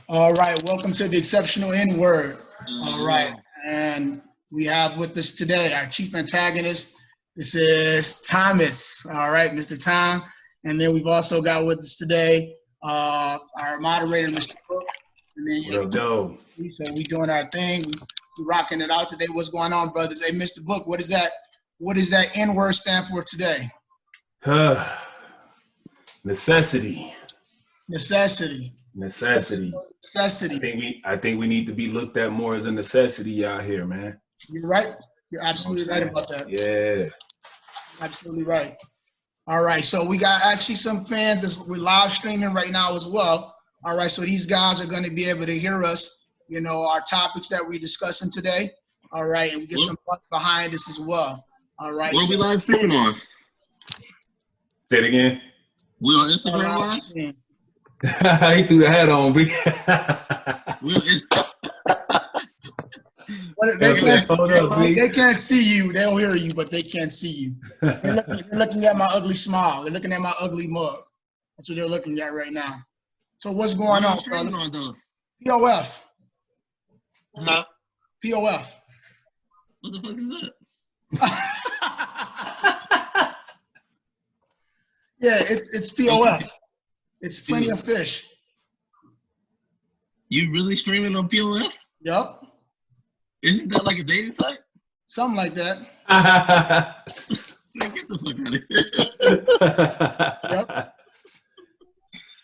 All right, welcome to the Exceptional N-Word. All right, Yeah. and we have with us today our chief antagonist. This is Thomas. All right, Mr. Tom. And then we've also got with us today our moderator, Mr. Cook. And then What up, though? So we doing our thing. We rocking it out today. What's going on, brothers? Hey, Mr. Book, what is that? What does that N-word stand for today? Necessity. Necessity. Necessity. Necessity. I think we need to be looked at more as a necessity out here, man. You're right. You're absolutely right about that. Yeah. Absolutely right. All right. So we got actually some fans that's we're live streaming right now as well. All right. So these guys are going to be able to hear us, you know, our topics that we're discussing today. All right. And we get some buzz behind us as well. All right. What are we live streaming on? Say it again. We on Instagram live? He threw the hat on, B. They can't see you. They'll hear you, but they can't see you. They're looking at my ugly smile. They're looking at my ugly mug. That's what they're looking at right now. So what's going on, fellas? POF. Huh? POF. What the fuck is that? Yeah, it's POF. It's plenty of fish. You really streaming on POF? Yep. Isn't that like a dating site? Something like that. Man, get the fuck out of here.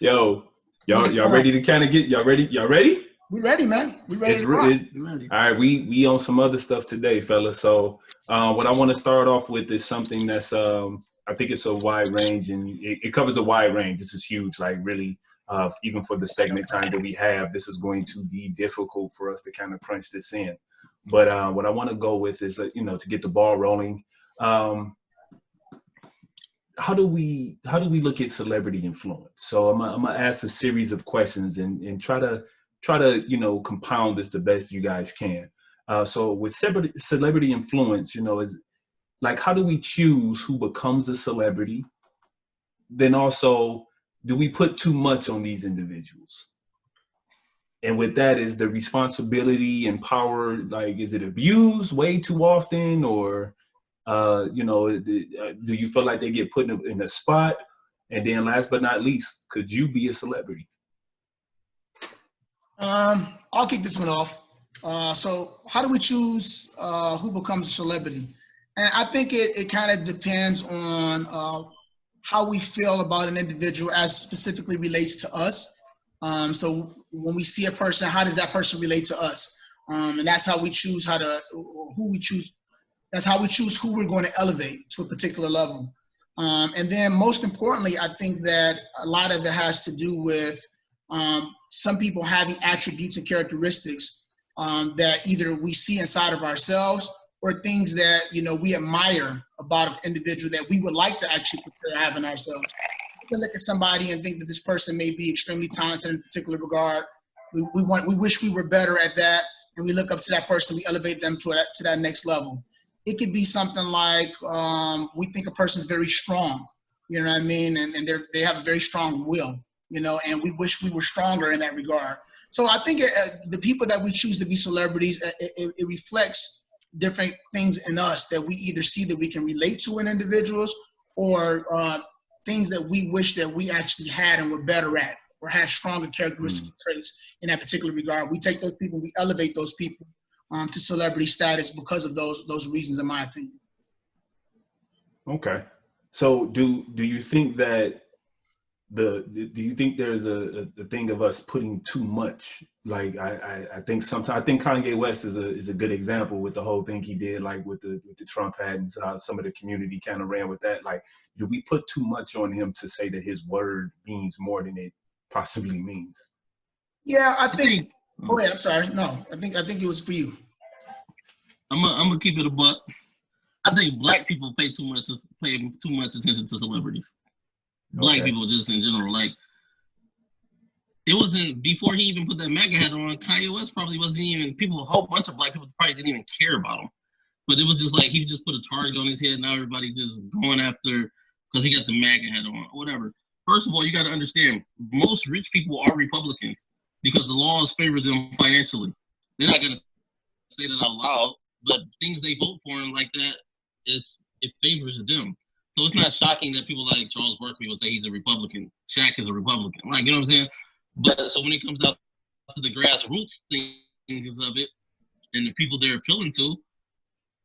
Yep. Yo, y'all ready to kind of get y'all ready? Y'all ready? We ready, man. We ready. All right, we on some other stuff today, fellas. So what I want to start off with is something that's I think it's a wide range, and it covers a wide range. This is huge, like really, even for the segment time that we have, this is going to be difficult for us to kind of crunch this in. But what I want to go with is, you know, to get the ball rolling. How do we look at celebrity influence? So I'm gonna ask a series of questions and try to you know, compound this the best you guys can. So with celebrity influence, you know, is like, how do we choose who becomes a celebrity? Then also, do we put too much on these individuals? And with that, is the responsibility and power, like, is it abused way too often? Or, you know, do you feel like they get put in a spot? And then last but not least, could you be a celebrity? I'll kick this one off. So how do we choose who becomes a celebrity? And I think it kind of depends on how we feel about an individual as specifically relates to us. So when we see a person, how does that person relate to us? And that's how we choose that's how we choose who we're going to elevate to a particular level. And then most importantly, I think that a lot of it has to do with some people having attributes and characteristics that either we see inside of ourselves or things that, you know, we admire about an individual that we would like to actually have in ourselves. We can look at somebody and think that this person may be extremely talented in a particular regard. We wish we were better at that, and we look up to that person, we elevate them to that next level. It could be something like we think a person is very strong, you know what I mean, and they have a very strong will, you know, and we wish we were stronger in that regard. So I think the people that we choose to be celebrities, it reflects different things in us that we either see that we can relate to in individuals, or things that we wish that we actually had and were better at, or had stronger characteristic traits in that particular regard. We take those people, we elevate those people to celebrity status because of those reasons, in my opinion. Okay. So do you think that do you think there's a thing of us putting too much? Like I think sometimes, I think Kanye West is a good example with the whole thing he did, like with the Trump hat, and some of the community kind of ran with that. Like, do we put too much on him to say that his word means more than it possibly means? Yeah, I think. Oh wait, I'm sorry. No, I think it was for you. I'm gonna keep it a buck. I think black people pay too much attention to celebrities. Black people just in general, like, it wasn't before he even put that MAGA hat on. Kanye West probably wasn't even, a whole bunch of black people probably didn't even care about him. But it was just like he just put a target on his head. Now everybody just going after because he got the MAGA hat on or whatever. First of all, you got to understand, most rich people are Republicans. because the laws favor them financially. They're not gonna say that out loud, but things they vote for and like that, it favors them. So it's not shocking that people like Charles Barkley will say he's a Republican. Shaq is a Republican. Like, you know what I'm saying? But so when it comes down to the grassroots things of it and the people they're appealing to,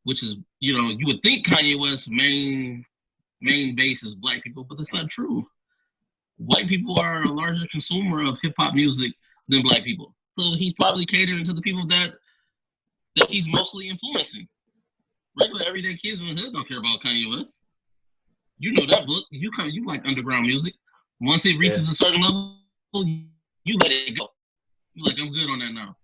which is, you know, you would think Kanye West's main base is black people, but that's not true. White people are a larger consumer of hip hop music than black people. So he's probably catering to the people that he's mostly influencing. Regular everyday kids in the hood don't care about Kanye West. You know that book. You like underground music. Once it reaches a certain level, you let it go. You're like, I'm good on that now.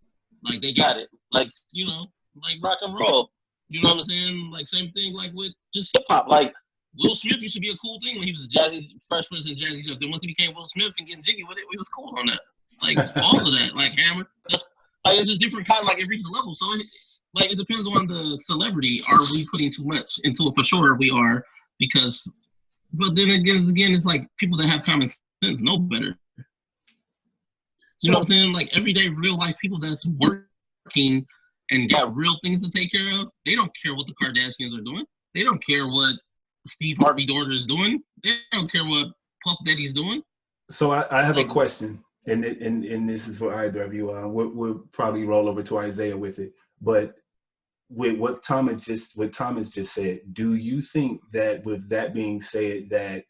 Like, they got it. Like, you know, like rock and roll. You know what I'm saying? Like, same thing like with just hip hop. Like, Will Smith used to be a cool thing when he was Jazzy, Fresh Prince and Jazzy Jeff. Then once he became Will Smith and getting jiggy with it, we was cool on that. Like, all of that. Like, Hammer. Like, it's just different kind of, like, it reaches a level. So, it depends on the celebrity. Are we putting too much into it? For sure we are. Because, but then again, it's like people that have common sense know better. You know what I'm saying? Like, everyday real life people that's working and got real things to take care of, they don't care what the Kardashians are doing. They don't care what Steve Harvey daughter is doing. They don't care what Puff Daddy's doing. So I have a question, and this is for either of you. We'll probably roll over to Isaiah with it. But with what Thomas just said, do you think that with that being said, that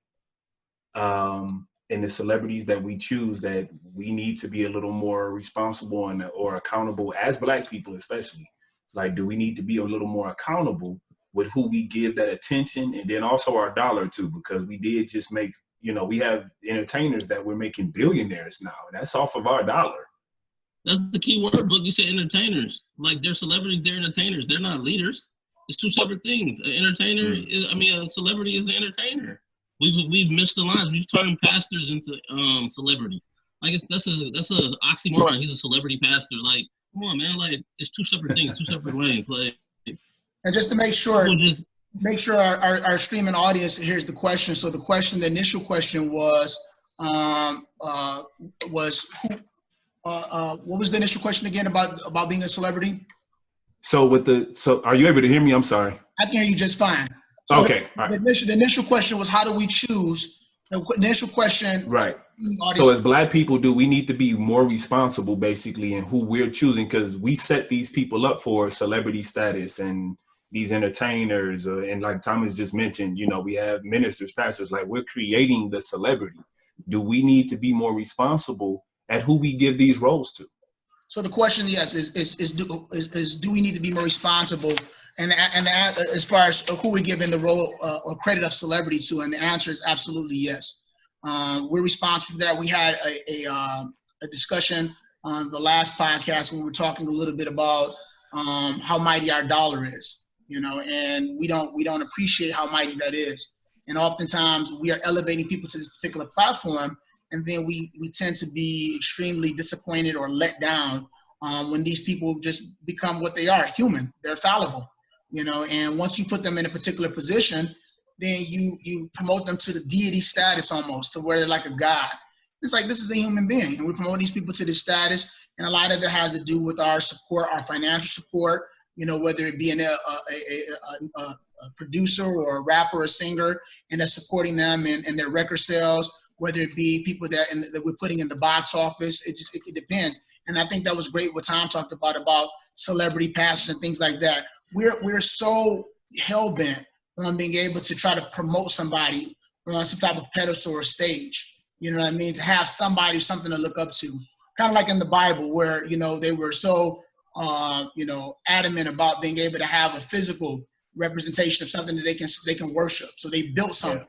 in the celebrities that we choose, that we need to be a little more responsible or accountable as Black people, especially? Like, do we need to be a little more accountable with who we give that attention, and then also our dollar to? Because we did just make, you know, we have entertainers that we're making billionaires now, and that's off of our dollar. That's the key word, Book. You said entertainers. Like, they're celebrities, they're entertainers. They're not leaders. It's two separate things. An entertainer a celebrity is an entertainer. We've missed the lines. We've turned pastors into celebrities. Like, that's a oxymoron. He's a celebrity pastor. Like, come on, man. Like, it's two separate things, two separate lanes. Like, and just to make sure our streaming audience hears the question. So the initial question was what was the initial question again about being a celebrity? So are you able to hear me? I'm sorry. I can hear you just fine. So okay. The initial question was, how do we choose? The initial question. Right. So as Black people, do we need to be more responsible basically in who we're choosing? Because we set these people up for celebrity status and these entertainers, and like Thomas just mentioned, you know, we have ministers, pastors, like, we're creating the celebrity. Do we need to be more responsible at who we give these roles to? So the question, yes, is do we need to be more responsible, and as far as who we're giving the role or credit of celebrity to? And the answer is absolutely yes. We're responsible for that. We had a discussion on the last podcast when we were talking a little bit about how mighty our dollar is. You know, and we don't appreciate how mighty that is. And oftentimes we are elevating people to this particular platform, and then we tend to be extremely disappointed or let down when these people just become what they are, human. They're fallible, you know. And once you put them in a particular position, then you promote them to the deity status almost, to where they're like a god. It's like, this is a human being, and we promote these people to this status, and a lot of it has to do with our support, our financial support. You know, whether it be a producer or a rapper or a singer, and that's supporting them and their record sales, whether it be people that we're putting in the box office, it depends. And I think that was great what Tom talked about celebrity pastors and things like that. We're so hell-bent on being able to try to promote somebody on some type of pedestal or stage. You know what I mean? To have somebody, something to look up to. Kind of like in the Bible, where, you know, they were so adamant about being able to have a physical representation of something that they can worship. So they built something.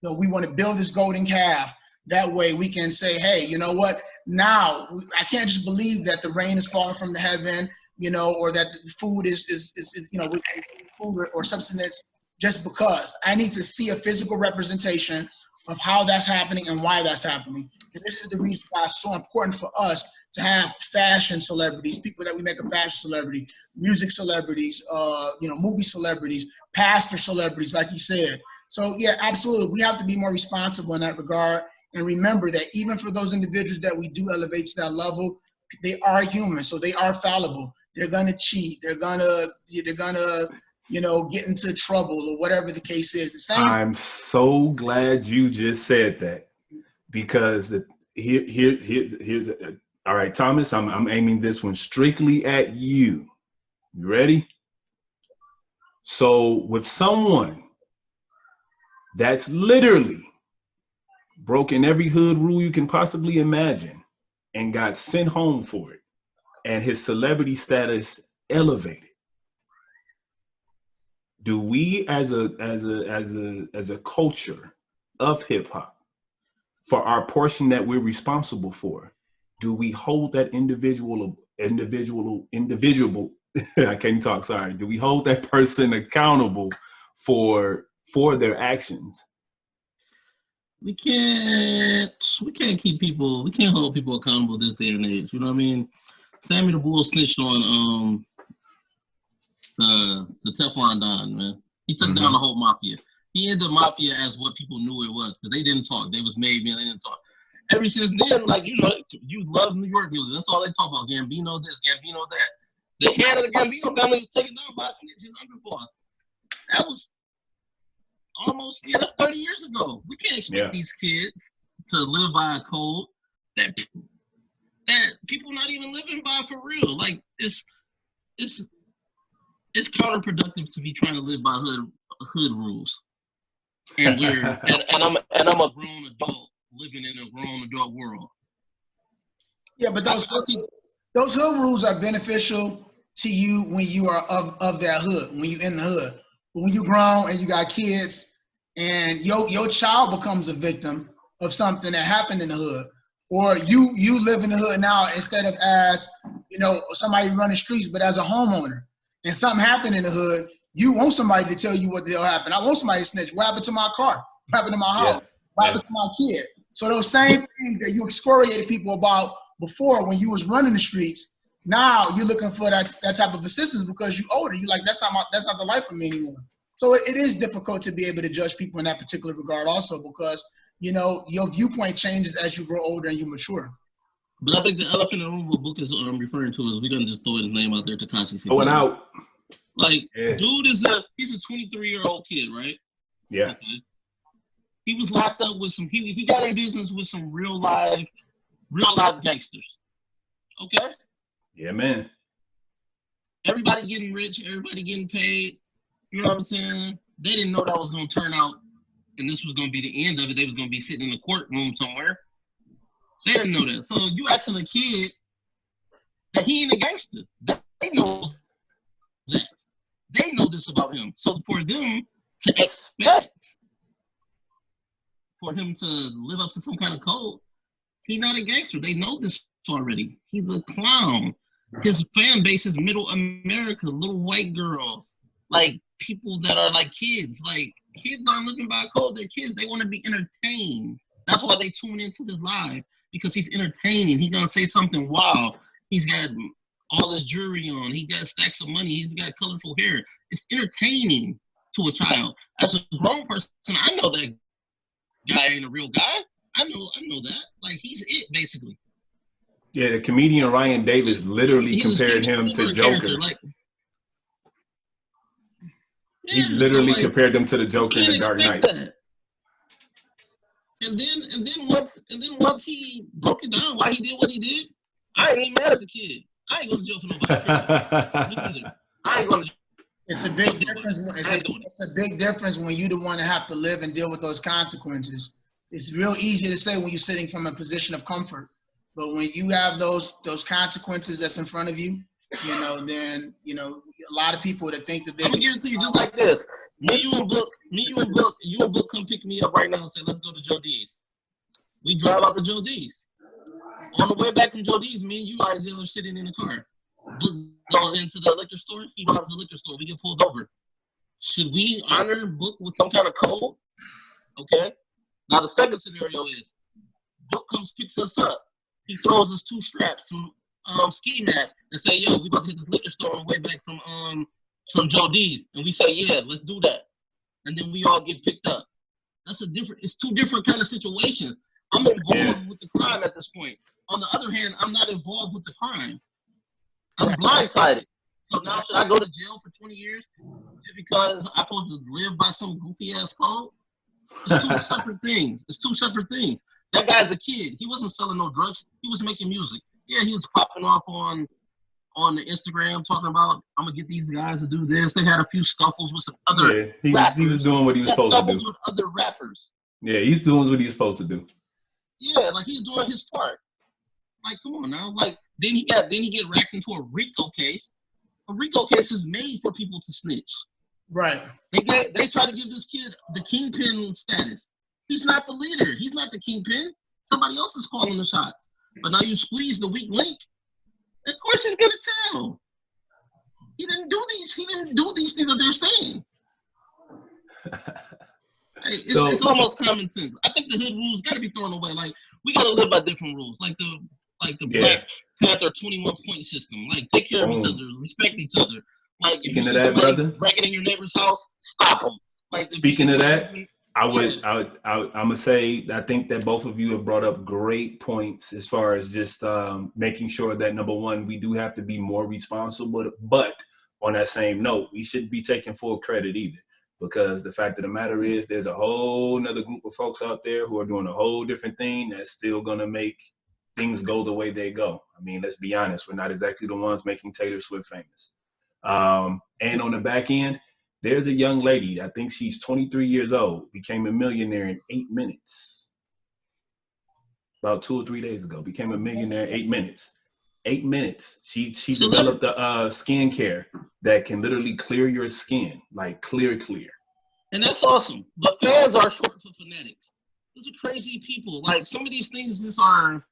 Yeah. So we want to build this golden calf. That way we can say, hey, you know what? Now I can't just believe that the rain is falling from the heaven, you know, or that the food is you know, food or substance just because. I need to see a physical representation of how that's happening and why that's happening. And this is the reason why it's so important for us to have fashion celebrities, people that we make a fashion celebrity, music celebrities, you know, movie celebrities, pastor celebrities, like you said. So yeah, absolutely. We have to be more responsible in that regard. And remember that even for those individuals that we do elevate to that level, They are human, so they are fallible. They're gonna cheat. They're gonna you know, get into trouble or whatever the case is. The same. I'm so glad you just said that, because here's all right, Thomas. I'm aiming this one strictly at you. You ready? So with someone that's literally broken every hood rule you can possibly imagine and got sent home for it, and his celebrity status elevated, do we as a culture of hip hop, for our portion that we're responsible for, do we hold that individual I can't talk, sorry. Do we hold that person accountable for their actions? We can't keep people, we can't hold people accountable this day and age. You know what I mean? Sammy the Bull snitched on the Teflon Don, man. He took down the whole mafia. He ended the mafia as what people knew it was, because they didn't talk. They was made, man, they didn't talk. Ever since then, like, you know, you love New York music. That's all they talk about. Gambino this, Gambino that. The head of the Gambino family was taken down by snitches underboss. That was almost, that's 30 years ago. We can't expect these kids to live by a code that people not even living by for real. Like, it's counterproductive to be trying to live by hood rules. And I'm a grown adult living in a grown adult world. Yeah, but those hood rules are beneficial to you when you are of that hood, when you're in the hood. But when you're grown and you got kids and your child becomes a victim of something that happened in the hood, or you live in the hood now instead of as, you know, somebody running streets, but as a homeowner, and something happened in the hood, you want somebody to tell you what the hell happened. I want somebody to snitch. What happened to my car? What happened to my house? What happened to my kid? So those same things that you excoriated people about before when you was running the streets, now you're looking for that type of assistance because you're older. You're like, that's not the life for me anymore. So it is difficult to be able to judge people in that particular regard also, because, you know, your viewpoint changes as you grow older and you mature. But I think the elephant in the room, what book is referring to, is we're gonna just throw his name out there, Tekashi 69. Throw it out. Like, dude he's a 23-year-old kid, right? Yeah. Okay. He was locked up with some. He got in business with some real life gangsters. Okay. Yeah, man. Everybody getting rich, everybody getting paid. You know what I'm saying? They didn't know that was gonna turn out, and this was gonna be the end of it. They was gonna be sitting in a courtroom somewhere. They didn't know that. So you asking a kid that he ain't a gangster. They know that. They know this about him. So for them to expect for him to live up to some kind of code, he's not a gangster. They know this already. He's a clown. His fan base is middle America, little white girls, like people that are like kids. Like, kids aren't living by a code. They're kids. They want to be entertained. That's why they tune into this live, because he's entertaining. He's gonna say something wild. He's got all this jewelry on. He got stacks of money. He's got colorful hair. It's entertaining to a child. As a grown person, I know that guy ain't a real guy. I know that. Like, he's it, basically. Yeah, the comedian Ryan Davis literally compared him to Joker. Like, he literally compared him to the Joker in The Dark Knight. That. And then once he broke it down why he did what he did, I ain't even mad at the kid. I ain't going to jail for nobody. I ain't going to. It's a big difference. It's a big difference when you the one that have to live and deal with those consequences. It's real easy to say when you're sitting from a position of comfort, but when you have those consequences that's in front of you, you know, then, you know, a lot of people that think that they're. I'm gonna give it to you just like this. You and Book come pick me up right now and say, let's go to Joe D's. We drive out to Joe D's. On the way back from Joe D's, me and you, Isaiah, are sitting in the car. Book goes into the liquor store. He robs the liquor store. We get pulled over. Should we honor Book with some kind of code? Okay. Now the second scenario is Book comes, picks us up. He throws us 2 straps from ski masks and say, yo, we about to hit this liquor store on the way back from Joe D's. And we say, yeah, let's do that. And then we all get picked up. It's 2 different kind of situations. I'm involved with the crime at this point. On the other hand, I'm not involved with the crime. I'm blindsided. So now should I go to jail for 20 years just because I'm supposed to live by some goofy ass code? It's two separate things. It's two separate things. That guy's a kid. He wasn't selling no drugs. He was making music. Yeah, he was popping off on the Instagram talking about, I'm gonna get these guys to do this. They had a few scuffles with some other rappers. He was doing what he was supposed to do. With other rappers. Yeah, he's doing what he's supposed to do. Yeah, like he's doing his part. Like, come on now. Like then he get racked into a RICO case. A RICO case is made for people to snitch. Right. They try to give this kid the kingpin status. He's not the leader. He's not the kingpin. Somebody else is calling the shots. But now you squeeze the weak link. Of course he's gonna tell. He didn't do these things that they're saying. It's almost common sense. I think the hood rules gotta be thrown away. Like we gotta live by different rules. Like the Black Panther 21-point system. Like take care of each other, respect each other. Like if you see somebody breaking in your neighbor's house, stop them. Like speaking of that, I'm gonna say I think that both of you have brought up great points as far as just making sure that number one, we do have to be more responsible, but on that same note, we shouldn't be taking full credit either, because the fact of the matter is there's a whole nother group of folks out there who are doing a whole different thing that's still gonna make things go the way they go. I mean, let's be honest, we're not exactly the ones making Taylor Swift famous. And on the back end, there's a young lady, I think she's 23 years old, became a millionaire in 8 minutes. About 2 or 3 days ago, became a millionaire in 8 minutes. 8 minutes. She developed a skincare that can literally clear your skin, like clear. And that's awesome. But fans are short for fanatics. Those are crazy people. Like some of these things just are,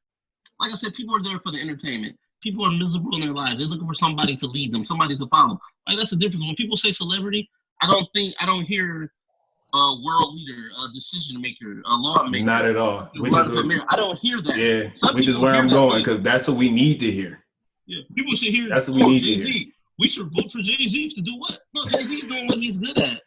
like I said, people are there for the entertainment. People are miserable in their lives. They're looking for somebody to lead them, somebody to follow. Like that's the difference. When people say celebrity, I don't hear a world leader, a decision maker, a lawmaker. Not at all. I don't hear that. Yeah, which is where I'm going, because that's what we need to hear. Yeah, people should hear. That's what we need Jay-Z. to hear. We should vote for Jay-Z to do what? No, Jay-Z's doing what he's good at.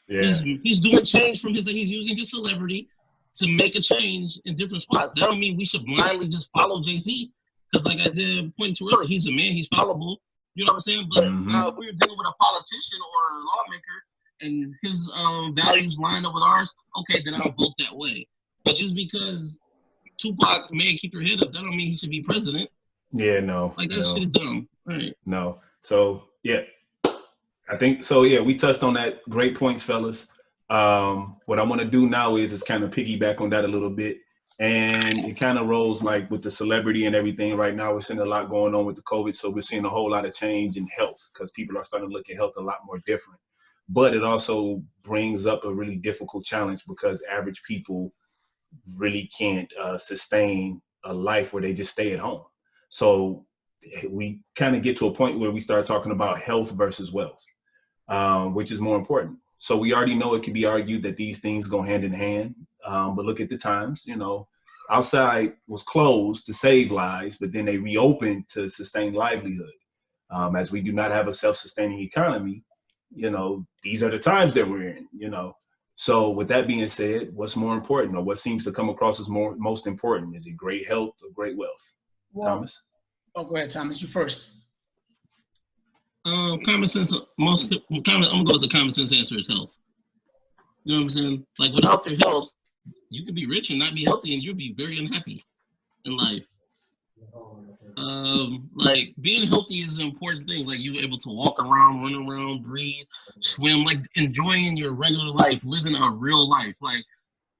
Yeah. He's doing change from he's using his celebrity to make a change in different spots. That don't mean we should blindly just follow Jay-Z. Because like I said, pointing to earlier, he's a man, he's followable. You know what I'm saying? But if we're dealing with a politician or a lawmaker and his values line up with ours, okay, then I'll vote that way. But just because Tupac may keep your head up, that don't mean he should be president. Yeah, no. Like that shit's dumb. Right. No. So yeah. I think so. Yeah, we touched on that. Great points, fellas. What I want to do now is kind of piggyback on that a little bit. And it kind of rolls like with the celebrity and everything right now. We're seeing a lot going on with the COVID. So we're seeing a whole lot of change in health because people are starting to look at health a lot more different. But it also brings up a really difficult challenge because average people really can't sustain a life where they just stay at home. So we kind of get to a point where we start talking about health versus wealth, which is more important. So we already know it can be argued that these things go hand in hand. But look at the times, you know, outside was closed to save lives, but then they reopened to sustain livelihood. As we do not have a self-sustaining economy, you know, these are the times that we're in, you know. So with that being said, what's more important, or what seems to come across as most important? Is it great health or great wealth? Well, Thomas? Oh, go ahead, Thomas. You first. Common sense. I'm gonna go with the common sense answer is health. You know what I'm saying? Like without your health, you can be rich and not be healthy, and you'll be very unhappy in life. Like being healthy is an important thing. Like you're able to walk around, run around, breathe, swim, like enjoying your regular life, living a real life. Like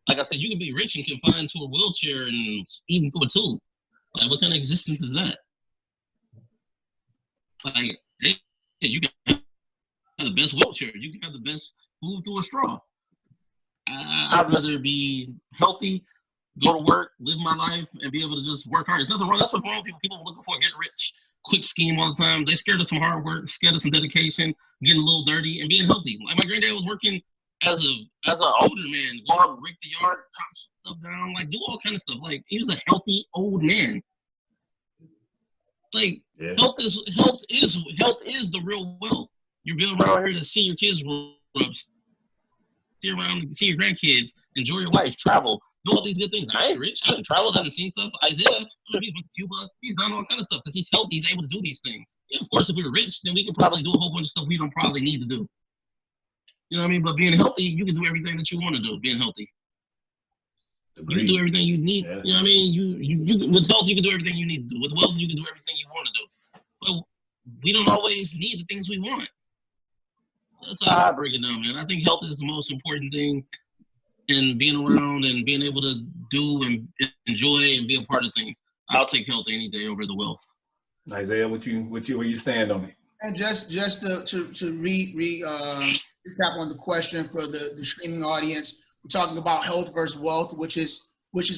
I said, you can be rich and confined to a wheelchair and eating through a tube. Like what kind of existence is that? Like, hey, you can have the best wheelchair, you can have the best food through a straw. I'd rather be healthy, go to work, live my life, and be able to just work hard. There's nothing wrong. That's what wrong people are looking for, get rich, quick scheme all the time. They're scared of some hard work, scared of some dedication, getting a little dirty, and being healthy. Like my granddad was working as an older man, go out, rake the yard, chop stuff down, like do all kind of stuff. Like he was a healthy old man. Like health is the real wealth. You're building around here to see your kids grow up, see around, see your grandkids, enjoy your life, travel. do all these good things. I ain't rich. I done traveled, I done seen stuff. Isaiah, he went to Cuba. He's done all kind of stuff because he's healthy. He's able to do these things. Yeah, of course, if we were rich, then we could probably do a whole bunch of stuff we don't probably need to do. You know what I mean? But being healthy, you can do everything that you want to do. Being healthy, you can do everything you need. Yeah. You know what I mean? You with health, you can do everything you need to do. With wealth, you can do everything you want to do. But we don't always need the things we want. That's how I break it down, man. I think health is the most important thing in being around and being able to do and enjoy and be a part of things. I'll take health any day over the wealth. Isaiah, where you stand on it? And just to recap on the question for the streaming audience, we're talking about health versus wealth, which is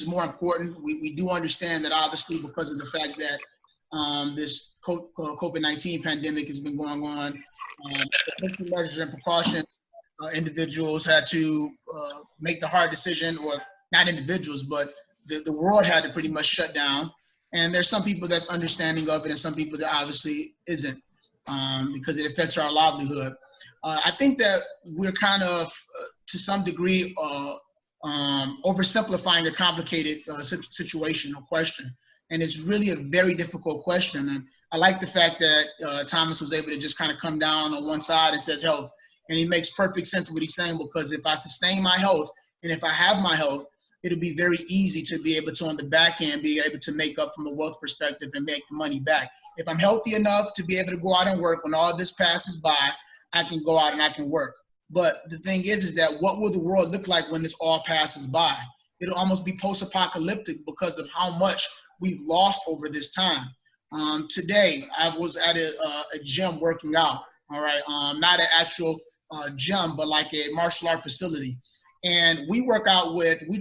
more important. We do understand that obviously because of the fact that this COVID-19 pandemic has been going on, safety measures and precautions, individuals had to make the hard decision, or not individuals, but the world had to pretty much shut down. And there's some people that's understanding of it and some people that obviously isn't, because it affects our livelihood. I think that we're kind of, to some degree, oversimplifying a complicated situation or question. And it's really a very difficult question. And I like the fact that Thomas was able to just kind of come down on one side and says health. And he makes perfect sense of what he's saying, because if I sustain my health and if I have my health, it'll be very easy to be able to, on the back end, be able to make up from a wealth perspective and make the money back. If I'm healthy enough to be able to go out and work, when all this passes by, I can go out and I can work. But the thing is that what will the world look like when this all passes by? It'll almost be post-apocalyptic because of how much we've lost over this time. Today, I was at a gym working out, all right? Not an actual gym, but like a martial art facility. And we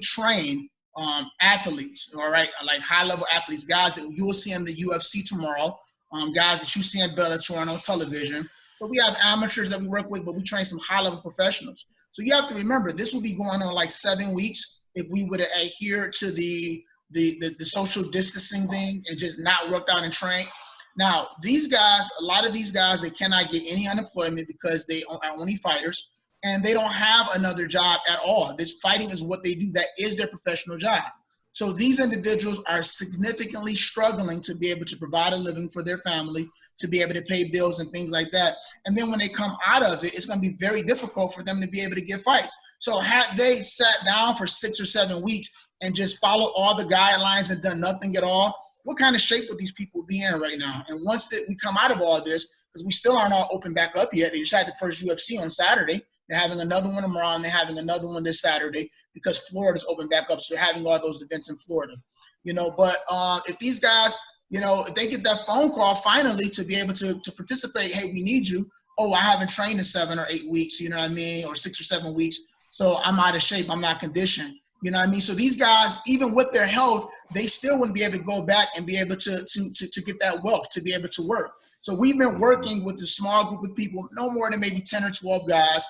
train athletes, all right? Like high-level athletes, guys that you'll see in the UFC tomorrow, guys that you see in Bellator and on television. So we have amateurs that we work with, but we train some high-level professionals. So you have to remember, this will be going on like 7 weeks if we would adhere to the social distancing thing and just not work out and train. Now, these guys, a lot of these guys, they cannot get any unemployment because they are only fighters, and they don't have another job at all. This fighting is what they do. That is their professional job. So these individuals are significantly struggling to be able to provide a living for their family, to be able to pay bills and things like that. And then when they come out of it, it's going to be very difficult for them to be able to get fights. So had they sat down for 6 or 7 weeks and just followed all the guidelines and done nothing at all, what kind of shape would these people be in right now? And once we come out of all this, because we still aren't all open back up yet, they just had the first UFC on Saturday. They're having another one tomorrow, and they're having another one this Saturday because Florida's open back up. So they're having all those events in Florida, But if these guys, if they get that phone call finally to be able to participate, hey, we need you. Oh, I haven't trained in 7 or 8 weeks, or 6 or 7 weeks. So I'm out of shape. I'm not conditioned. So these guys, even with their health, they still wouldn't be able to go back and be able to get that wealth, to be able to work. So we've been working with a small group of people, no more than maybe 10 or 12 guys,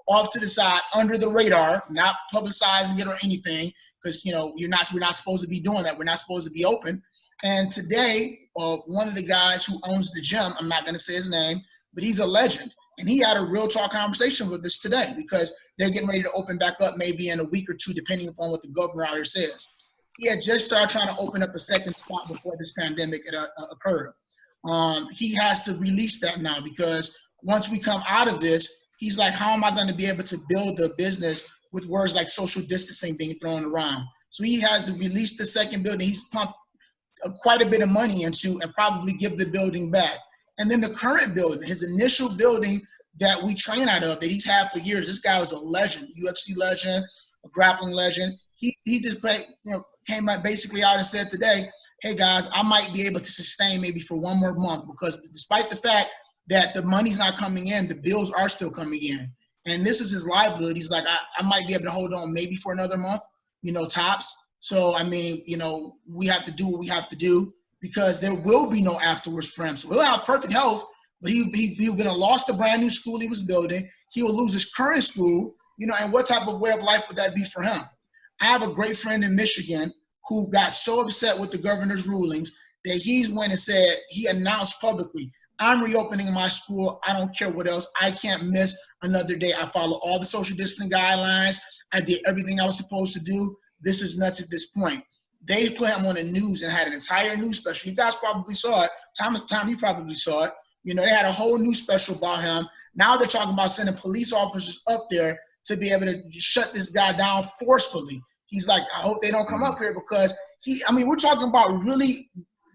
off to the side, under the radar, not publicizing it or anything, because, we're not supposed to be doing that. We're not supposed to be open. And today, one of the guys who owns the gym, I'm not going to say his name, but he's a legend. And he had a real talk conversation with us today because they're getting ready to open back up maybe in a week or two, depending upon what the governor out here says. He had just started trying to open up a second spot before this pandemic occurred. He has to release that now because once we come out of this, he's like, how am I going to be able to build a business with words like social distancing being thrown around? So he has to release the second building. He's pumped quite a bit of money into and probably give the building back. And then the current building, his initial building that we train out of, that he's had for years. This guy was a legend, UFC legend, a grappling legend. He just came out basically out and said today, hey guys, I might be able to sustain maybe for 1 more month, because despite the fact that the money's not coming in, the bills are still coming in. And this is his livelihood. He's like, I might be able to hold on maybe for another month, tops. So, we have to do what we have to do, because there will be no afterwards for him. So he'll have perfect health, but he would have lost the brand new school he was building. He will lose his current school, and what type of way of life would that be for him? I have a great friend in Michigan who got so upset with the governor's rulings that he went and said, he announced publicly, I'm reopening my school. I don't care what else. I can't miss another day. I follow all the social distancing guidelines. I did everything I was supposed to do. this is nuts at this point. They put him on the news and had an entire news special. You guys probably saw it. Time, you probably saw it. You know, they had a whole news special about him. Now they're talking about sending police officers up there to be able to shut this guy down forcefully. He's like, I hope they don't come up here because we're talking about really,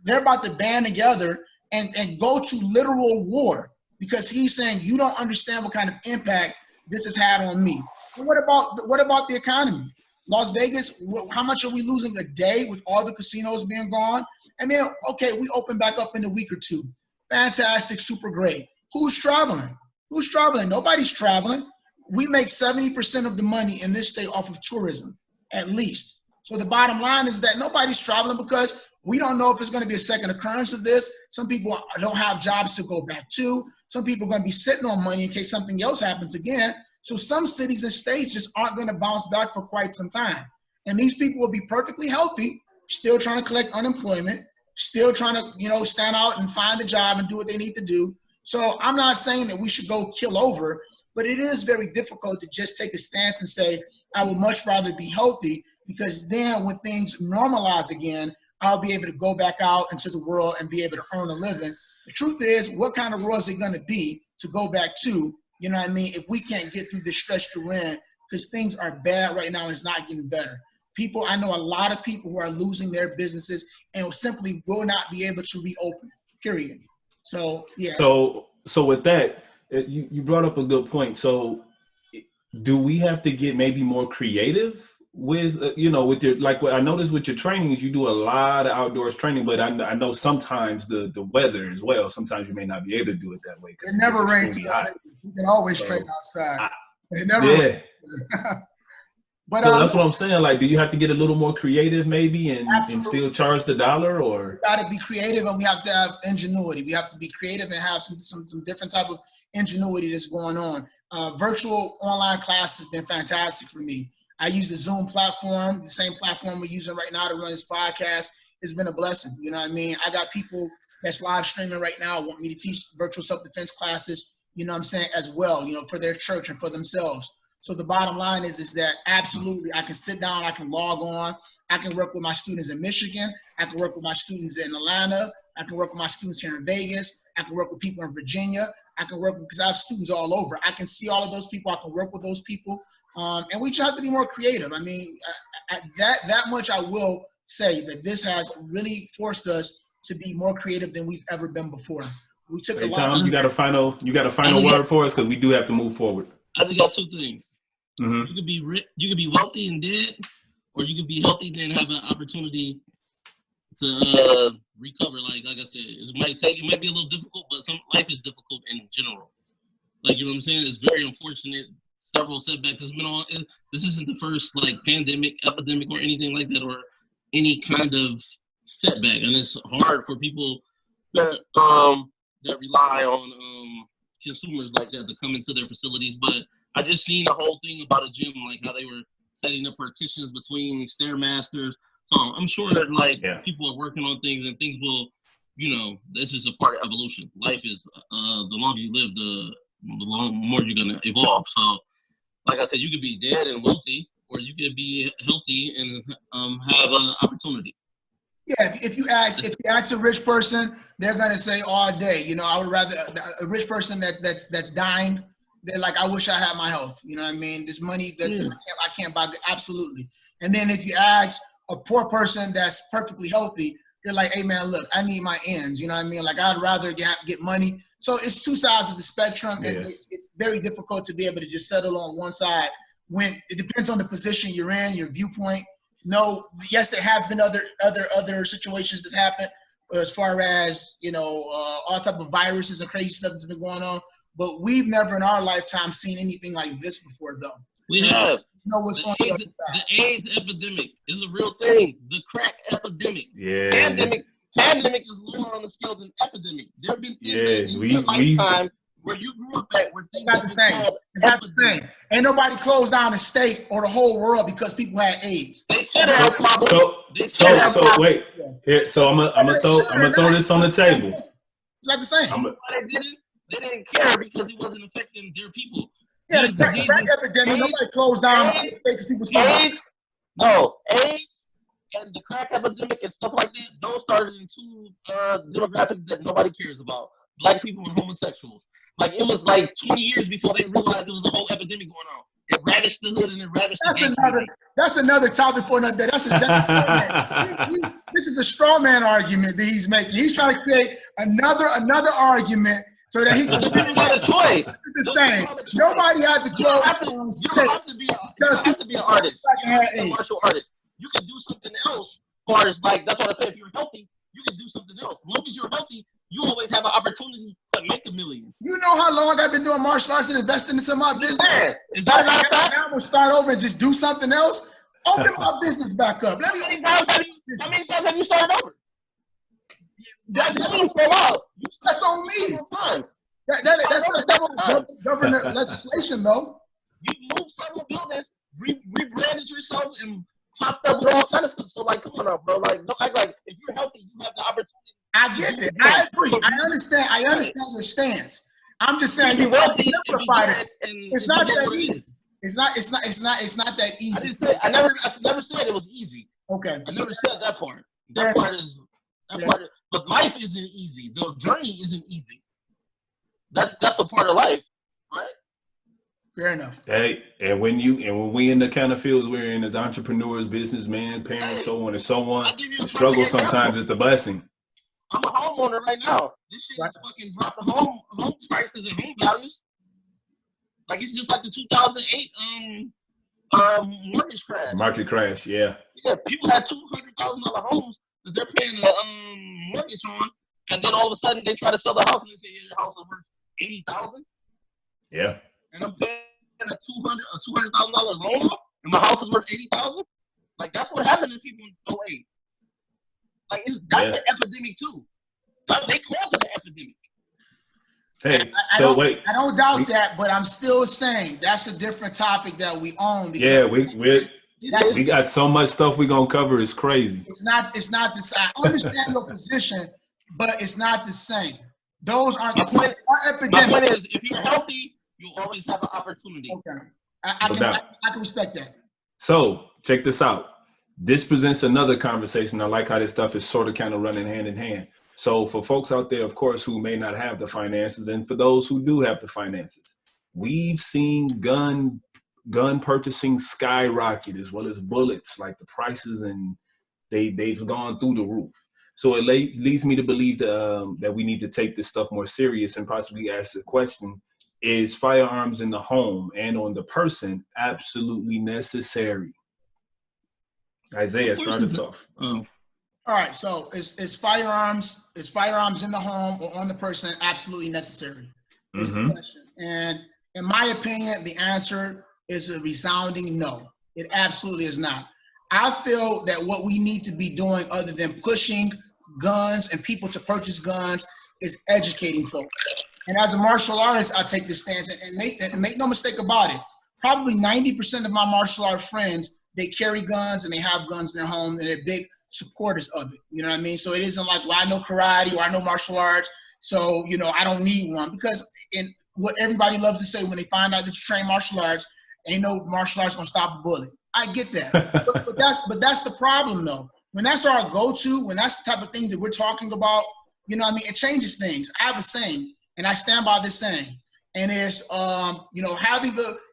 they're about to band together and go to literal war because he's saying, you don't understand what kind of impact this has had on me. And what about the economy? Las Vegas, how much are we losing a day with all the casinos being gone? And then, okay, we open back up in a week or two. Fantastic, super great. Who's traveling? Who's traveling? Nobody's traveling. We make 70% of the money in this state off of tourism, at least. So the bottom line is that nobody's traveling because we don't know if it's going to be a second occurrence of this. Some people don't have jobs to go back to. Some people are going to be sitting on money in case something else happens again. So some cities and states just aren't going to bounce back for quite some time. And these people will be perfectly healthy, still trying to collect unemployment, still trying to, stand out and find a job and do what they need to do. So I'm not saying that we should go kill over, but it is very difficult to just take a stance and say, I would much rather be healthy because then when things normalize again, I'll be able to go back out into the world and be able to earn a living. The truth is, what kind of world is it going to be to go back to, you know what I mean, if we can't get through this stretch we're in, because things are bad right now and it's not getting better. I know a lot of people who are losing their businesses and simply will not be able to reopen, period. So, yeah. So with that, you brought up a good point. So do we have to get maybe more creative with, with your, like what I noticed with your trainings, you do a lot of outdoors training, but I know sometimes the weather as well, sometimes you may not be able to do it that way. It never rains. You can always train outside. It never rains. But, so that's what I'm saying. Like, do you have to get a little more creative maybe and still charge the dollar, or? We got to be creative and we have to have ingenuity. We have to be creative and have some different type of ingenuity that's going on. Virtual online class has been fantastic for me. I use the Zoom platform, the same platform we're using right now to run this podcast. It's been a blessing. You know what I mean? I got people that's live streaming right now want me to teach virtual self-defense classes, you know what I'm saying, as well, for their church and for themselves. So the bottom line is that absolutely I can sit down, I can log on, I can work with my students in Michigan, I can work with my students in Atlanta, I can work with my students here in Vegas, I can work with people in Virginia, I can work because I have students all over. I can see all of those people, I can work with those people, and we just have to be more creative. I mean, that much I will say that this has really forced us to be more creative than we've ever been before. We took a lot. Tom, you got a final word for us because we do have to move forward. I just got two things. You could be wealthy and dead, or you could be healthy and have an opportunity to recover. Like I said, it might be a little difficult, but life is difficult in general. Like, you know what I'm saying? It's very unfortunate. Several setbacks. This isn't the first pandemic, epidemic, or anything like that, or any kind of setback, and it's hard for people that rely on consumers like that to come into their facilities. But I just seen a whole thing about a gym, like how they were setting up partitions between Stairmasters. So I'm sure that people are working on things, and things will, this is a part of evolution. Life is the longer you live, the more you're gonna evolve. So, like I said, you could be dead and wealthy, or you could be healthy and have an opportunity. Yeah, if you ask a rich person, they're gonna say all day, I would rather a rich person that's dying. They're like, I wish I had my health. You know what I mean? This money I can't buy. Absolutely. And then if you ask a poor person that's perfectly healthy, they're like, hey man, look, I need my ends. You know what I mean? Like, I'd rather get money. So it's two sides of the spectrum, and it's very difficult to be able to just settle on one side when it depends on the position you're in, your viewpoint. No, yes, there has been other situations that's happened as far as, all type of viruses and crazy stuff that's been going on. But we've never in our lifetime seen anything like this before, though. We have. Know what's on the other side. The AIDS epidemic is a real thing. The crack epidemic. Yeah. Pandemic is lower on the scale than epidemic. There have been things in your lifetime where you grew up at where things it's not the same. It's not the same. Ain't nobody closed down the state or the whole world because people had AIDS. They should have probably. So wait. Here, so I'm gonna throw this on the table. It's not the same. They didn't care because it wasn't affecting their people. Yeah, the crack epidemic, nobody closed down the state because people smoked. No, AIDS and the crack epidemic and stuff like that, those started in two demographics that nobody cares about. Black people and homosexuals. Like, it was like 20 years before they realized there was a whole epidemic going on. It ravaged the hood and it ravaged the community. That's another topic for another day. This is a straw man argument that he's making. He's trying to create another argument so that he can. People got a choice. It's the same. Nobody had to close. You don't have to be an artist. You have to be a martial artist. You can do something else. As far as, like, that's what I say. If you're healthy, you can do something else. As long as you're healthy, you always have an opportunity to make $1 million. You know how long I've been doing martial arts and investing into my business? Man, is that not a fact? Now I'm gonna start over and just do something else. Open my business back up. How many times have you started over? That's on me. That's not government legislation, though. You moved several buildings, rebranded yourself, and popped up with all kind of stuff. So, like, come on up, bro. Like, don't act like if you're healthy, you have the opportunity. I get it. I agree. I understand your stance. I'm just saying you have to simplify it. It's not that easy. It's not that easy. I never said it was easy. Okay. I never said that part. That part is. But life isn't easy. The journey isn't easy. That's a part of life, right? Fair enough. Hey, and when we in the kind of fields we're in as entrepreneurs, businessmen, parents, so on and so on, the struggle sometimes is the blessing. I'm a homeowner right now. This shit is fucking dropping home prices and home values. Like, it's just like the 2008 mortgage crash. Market crash, yeah. Yeah, people had $200,000 homes that they're paying a mortgage on, and then all of a sudden they try to sell the house and they say, yeah, your house is worth $80,000. Yeah. And I'm paying a $200,000 loan off, and my house is worth $80,000. Like, that's what happened to people in 08. Like, that's an epidemic too. They caused an epidemic. Hey, I don't doubt that, but I'm still saying that's a different topic that we own. Yeah, we got so much stuff we're gonna cover. It's crazy. It's not the same. I understand your position, but it's not the same. Those aren't the same. My point is, if you're healthy, you always have an opportunity. Okay, I can respect that. So check this out. This presents another conversation. I like how this stuff is sort of kind of running hand in hand. So for folks out there, of course, who may not have the finances, and for those who do have the finances, we've seen gun purchasing skyrocket, as well as bullets. Like, the prices, and they've gone through the roof. So it leads me to believe that we need to take this stuff more serious and possibly ask the question: is firearms in the home and on the person absolutely necessary? Isaiah, start us off. All right, so is firearms in the home or on the person absolutely necessary? Is the question. And in my opinion, the answer is a resounding no. It absolutely is not. I feel that what we need to be doing, other than pushing guns and people to purchase guns, is educating folks. And as a martial artist, I take this stance, and make no mistake about it. Probably 90% of my martial art friends, they carry guns and they have guns in their home, and they're big supporters of it. You know what I mean? So it isn't like, well, I know karate or I know martial arts, so, you know, I don't need one. Because in what everybody loves to say when they find out that you train martial arts, ain't no martial arts gonna stop a bullet. I get that. but that's the problem, though. When that's our go-to, when that's the type of things that we're talking about, you know what I mean, it changes things. I have a saying, and I stand by this saying. And it's, you know,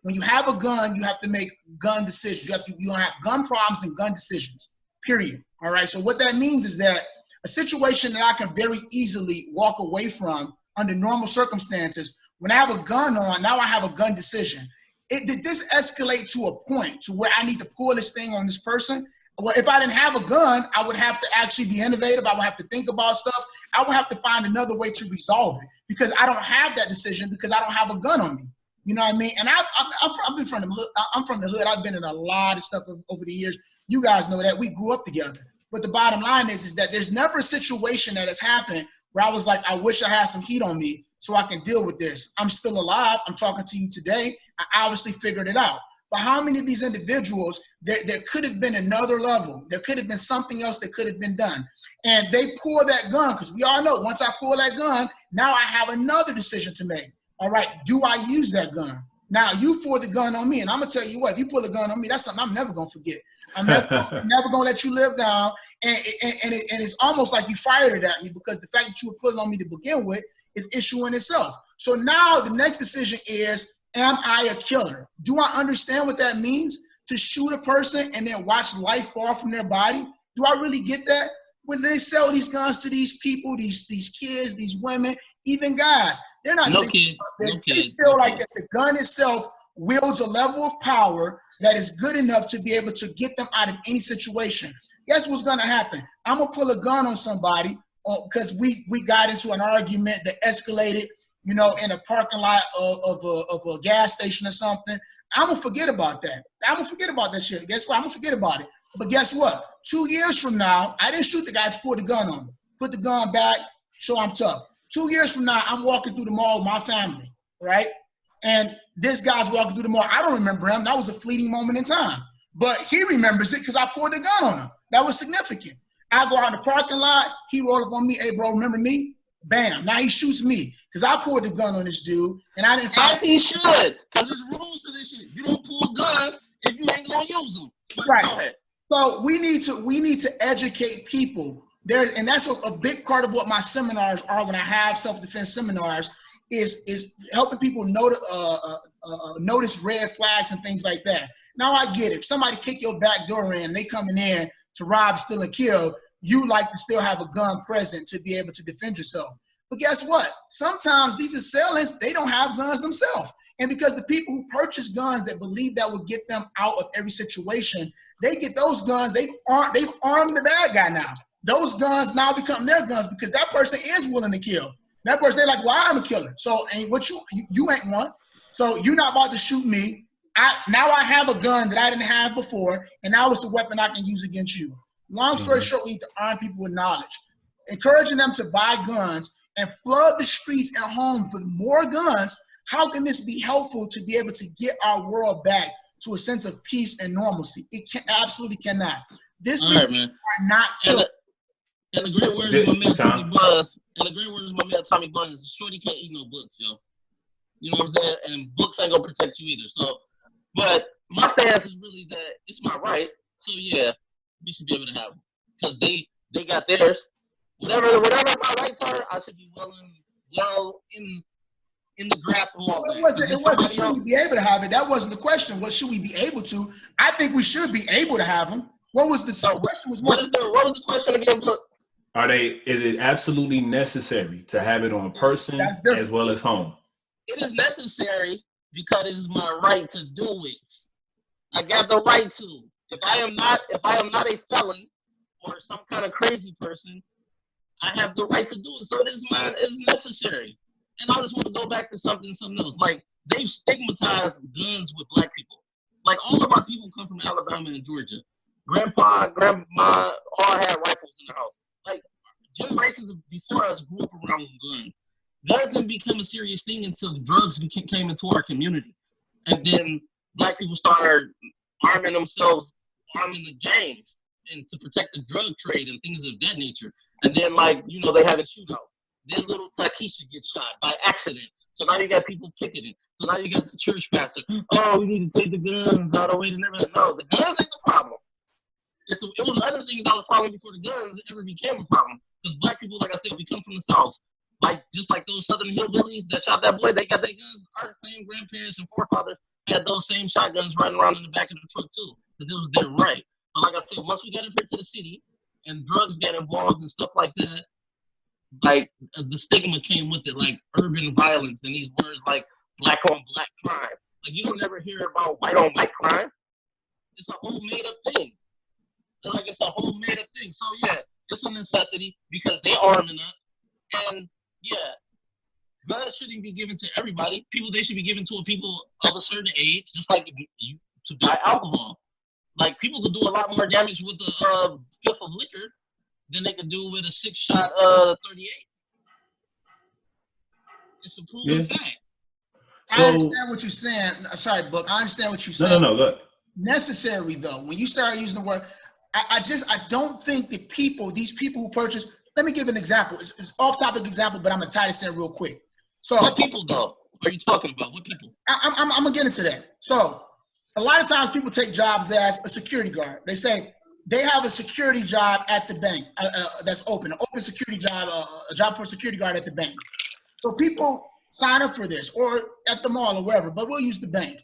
when you have a gun, you have to make gun decisions. You don't have gun problems and gun decisions, period. All right. So what that means is that a situation that I can very easily walk away from under normal circumstances, when I have a gun on, now I have a gun decision. Did this escalate to a point to where I need to pull this thing on this person? Well, if I didn't have a gun, I would have to actually be innovative. I would have to think about stuff. I would have to find another way to resolve it, because I don't have that decision, because I don't have a gun on me. You know what I mean? And I've been from the hood. I'm from the hood. I've been in a lot of stuff over the years. You guys know that. We grew up together. But the bottom line is that there's never a situation that has happened where I was like, I wish I had some heat on me so I can deal with this. I'm still alive. I'm talking to you today. I obviously figured it out. But how many of these individuals, there could have been another level. There could have been something else that could have been done. And they pull that gun, because we all know once I pull that gun, now I have another decision to make. All right, do I use that gun? Now you pull the gun on me, and I'm gonna tell you what, if you pull a gun on me, that's something I'm never gonna forget. I'm never gonna let you live down. And it's almost like you fired it at me, because the fact that you were pulling on me to begin with is issue in itself. So now the next decision is, am I a killer? Do I understand what that means? To shoot a person and then watch life fall from their body? Do I really get that? When they sell these guns to these people, these kids, these women, even guys, they're not thinking about this. They feel like that the gun itself wields a level of power that is good enough to be able to get them out of any situation. Guess what's gonna happen? I'm gonna pull a gun on somebody because we got into an argument that escalated, you know, in a parking lot of a gas station or something. I'm gonna forget about that. I'm gonna forget about that shit. Guess what? I'm gonna forget about it. But guess what? 2 years from now, I didn't shoot the guy to pull the gun on me. Put the gun back, show I'm tough. 2 years from now, I'm walking through the mall with my family, right? And this guy's walking through the mall. I don't remember him. That was a fleeting moment in time. But he remembers it because I pulled the gun on him. That was significant. I go out in the parking lot. He rolled up on me. Hey, bro, remember me? Bam. Now he shoots me because I pulled the gun on this dude. And I didn't. As he should, because there's rules to this shit. You don't pull guns if you ain't going to use them. But right. Go ahead. So we need to educate people there, and that's a big part of what my seminars are. When I have self-defense seminars, is helping people notice red flags and things like that. Now I get it. If somebody kick your back door in, and they coming in to rob, steal, and kill, you like to still have a gun present to be able to defend yourself. But guess what? Sometimes these assailants, they don't have guns themselves. And because the people who purchase guns that believe that will get them out of every situation, they get those guns, they've armed the bad guy now. Those guns now become their guns because that person is willing to kill. That person, they're like, well, I'm a killer. So ain't what you ain't one. So you're not about to shoot me. Now I have a gun that I didn't have before, and now it's a weapon I can use against you. Long story short, we need to arm people with knowledge. Encouraging them to buy guns and flood the streets at home with more guns. How can this be helpful to be able to get our world back to a sense of peace and normalcy? It absolutely cannot. This right, man. Are not killed. And the great words of my man Tommy Buzz, is shorty can't eat no books, yo. You know what I'm saying? And books ain't gonna protect you either. So, but my stance is really that it's my right. So yeah, we should be able to have them because they got theirs. Whatever my rights are, I should be well in the grasp of all that. It wasn't should we be able to have it? That wasn't the question. What should we be able to? I think we should be able to have them. What was the question? What was the question again? Is it absolutely necessary to have it on person as well as home? It is necessary because it is my right to do it. I got the right to. If I am not a felon or some kind of crazy person, I have the right to do it. So it is necessary. And I just want to go back to something else. Like, they've stigmatized guns with black people. Like, all of our people come from Alabama and Georgia. Grandpa, grandma all had rifles in their house. Like, generations before us grew up around guns. Guns didn't become a serious thing until drugs came into our community. And then black people started arming themselves, arming the gangs, and to protect the drug trade and things of that nature. And then, like, you know, they have shootouts. Then little Takesha gets shot by accident. So now you got people picketing. So now you got the church pastor. Oh, we need to take the guns out of the way to never. No, the guns ain't the problem. It was other things that was problem before the guns ever became a problem. Because black people, like I said, we come from the South. Like, just like those Southern hillbillies that shot that boy, they got their guns. Our same grandparents and forefathers had those same shotguns riding around in the back of the truck too, because it was their right. But like I said, once we got up here to the city and drugs got involved and stuff like that, like the stigma came with it, like urban violence and these words like black on black crime. Like, you don't ever hear about white on white crime. It's a whole made up thing. Like, it's a whole made up thing. So yeah, it's a necessity because they arming up. And yeah, guns shouldn't be given to everybody. They should be given to people of a certain age, just like you to buy alcohol. Like, people could do a lot more damage with a fifth of liquor than they could do with a 6-shot 38. It's a proven fact. I understand what you're saying. I'm sorry, Book. I understand what you're saying. No, look. Necessary, though. When you start using the word, I don't think that these people who purchase, let me give an example. It's off-topic example, but I'm going to tie this in real quick. So, what people, though? are you talking about? What people? I'm gonna get into that. So a lot of times people take jobs as a security guard. They say they have a security job at the bank that's open, an open security job, a job for a security guard at the bank. So people sign up for this, or at the mall or wherever, but we'll use the bank.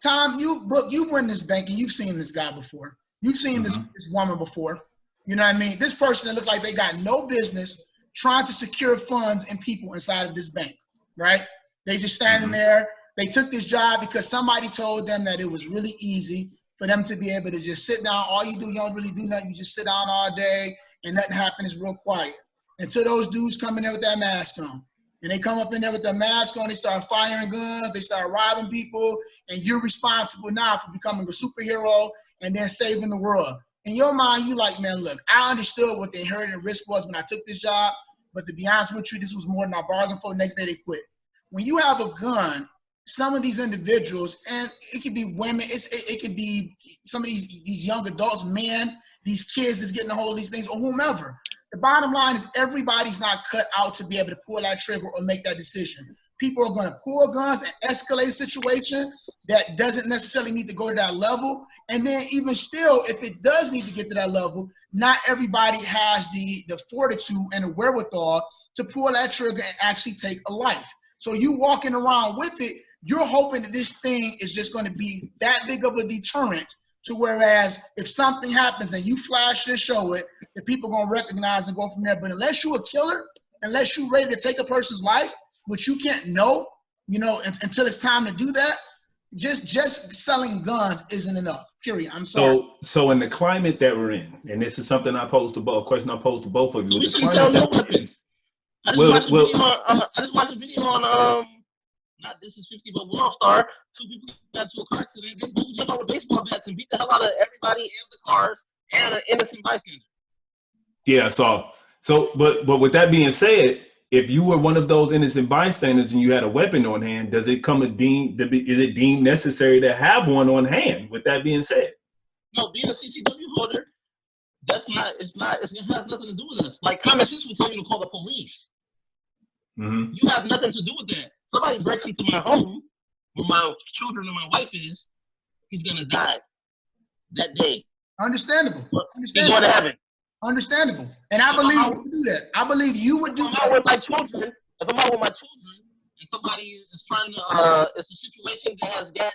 Tom, you've been in this bank and you've seen this guy before. You've seen this woman before. You know what I mean? This person that looked like they got no business trying to secure funds and people inside of this bank, right? They just standing there. They took this job because somebody told them that it was really easy for them to be able to just sit down. All you do, you don't really do nothing. You just sit down all day and nothing happens. It's real quiet. Until those dudes come in there with that mask on. And they come up in there with their mask on, they start firing guns, they start robbing people, and you're responsible now for becoming a superhero and then saving the world. In your mind, you like, man, look, I understood what the inherent risk was when I took this job, but to be honest with you, this was more than I bargained for. The next day they quit. When you have a gun, some of these individuals, and it could be women, it could be some of these young adults, men, these kids that's getting a hold of these things, or whomever. The bottom line is everybody's not cut out to be able to pull that trigger or make that decision. People are going to pull guns and escalate a situation that doesn't necessarily need to go to that level. And then even still, if it does need to get to that level, not everybody has the fortitude and the wherewithal to pull that trigger and actually take a life. So you walking around with it, you're hoping that this thing is just going to be that big of a deterrent to whereas if something happens and you flash and show it, the people are going to recognize and go from there. But unless you're a killer, unless you're ready to take a person's life, which you can't know, until it's time to do that, just selling guns isn't enough, period. I'm sorry. So in the climate that we're in, and this is something I posed to both, a question I posed to both of you. So we shouldn't sell no weapons. I just watched a video on not This Is 50, but World Star. Two people got into a car accident. They both jumped out with baseball bats and beat the hell out of everybody and the cars and an innocent bystander. Yeah, but with that being said, if you were one of those innocent bystanders and you had a weapon on hand, is it deemed necessary to have one on hand? With that being said, no, being a CCW holder, it has nothing to do with us. Like common sense would tell you to call the police. You have nothing to do with that. Somebody breaks into my home where my children and my wife is, he's gonna die that day. Understandable. He's going to heaven. Understandable. And I believe you would do that. I believe you would do that. If I'm out with my children and somebody is trying to, it's a situation that has gotten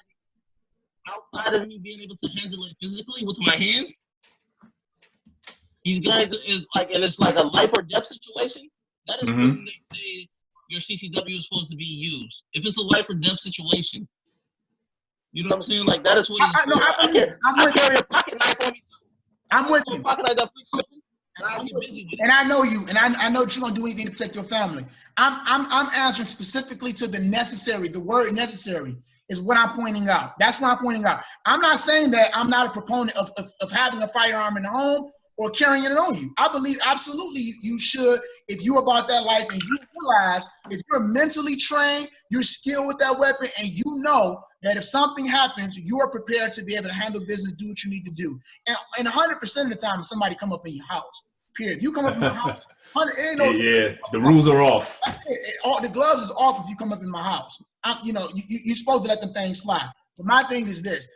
outside of me being able to handle it physically with my hands, he's going to, and it's like a life or death situation, that is when your CCW is supposed to be used. If it's a life or death situation, you know what I'm saying? Like that is what I carry a pocket knife on me too. I'm with you. Pocket knife got fixed open, and I get busy with it. And I know you, and I know that you're gonna do anything to protect your family. I'm answering specifically to the necessary. The word necessary is what I'm pointing out. That's what I'm pointing out. I'm not saying that I'm not a proponent of having a firearm in the home or carrying it on you. I believe absolutely you should if you're about that life and you realize if you're mentally trained, you're skilled with that weapon, and you know that if something happens, you are prepared to be able to handle business, do what you need to do. And 100% of the time, if somebody come up in your house, period. If you come up in my house, the rules are off. That's it. The gloves is off if you come up in my house. You're supposed to let them things fly. But my thing is this: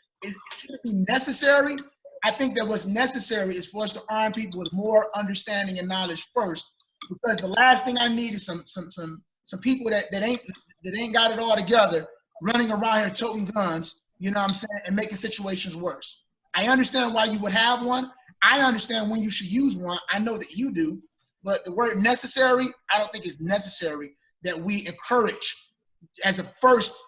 should it be necessary? I think that what's necessary is for us to arm people with more understanding and knowledge first, because the last thing I need is some people that ain't got it all together running around here toting guns, you know what I'm saying, and making situations worse. I understand why you would have one. I understand when you should use one. I know that you do, but the word necessary, I don't think it's necessary that we encourage as a first,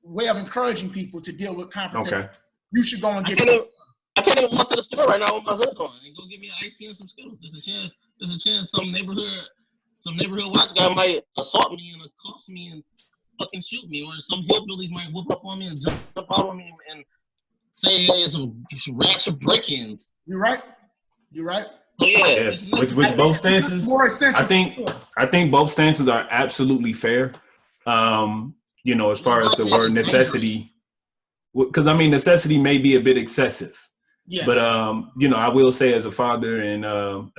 way of encouraging people to deal with confrontation. Okay. You should go and get it. I can't even walk to the store right now with my hood on and go get me an iced tea and some Skittles. There's a chance some neighborhood white guy might assault me and accost me and fucking shoot me, or some hillbillies might whoop up on me and jump out on me and say, hey, some rash of break-ins. You're right. So yeah. With both stances, more essential. I think both stances are absolutely fair. As far as the word necessity, because necessity may be a bit excessive. Yeah. But I will say as a father and an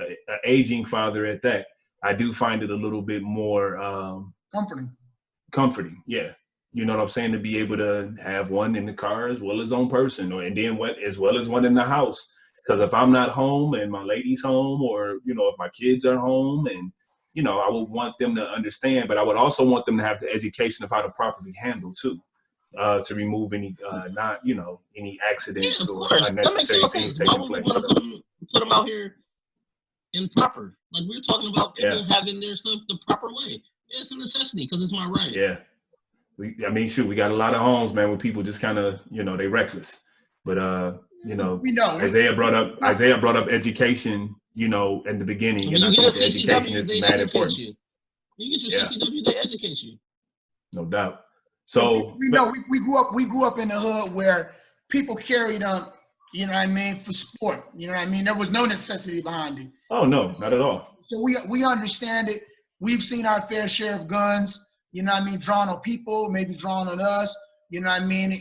aging father at that, I do find it a little bit more comforting. comforting. Yeah. You know what I'm saying? To be able to have one in the car as well as on person, and then as well as one in the house. Because if I'm not home and my lady's home, or, you know, if my kids are home, and, you know, I would want them to understand, but I would also want them to have the education of how to properly handle too, to remove any, any accidents or unnecessary things taking place. Put them out here improper. Like we were talking about people having their stuff the proper way. Yeah, it's a necessity because it's my right. Yeah. We got a lot of homes, man, where people just kind of, you know, they reckless. But Isaiah brought up education, you know, in the beginning, and I think the education is mad important. You get your CCW, they educate you. No doubt. So we grew up in the hood where people carried you know what I mean, for sport. You know what I mean? There was no necessity behind it. Oh no, not at all. So we understand it. We've seen our fair share of guns, you know what I mean, drawn on people, maybe drawn on us. You know what I mean?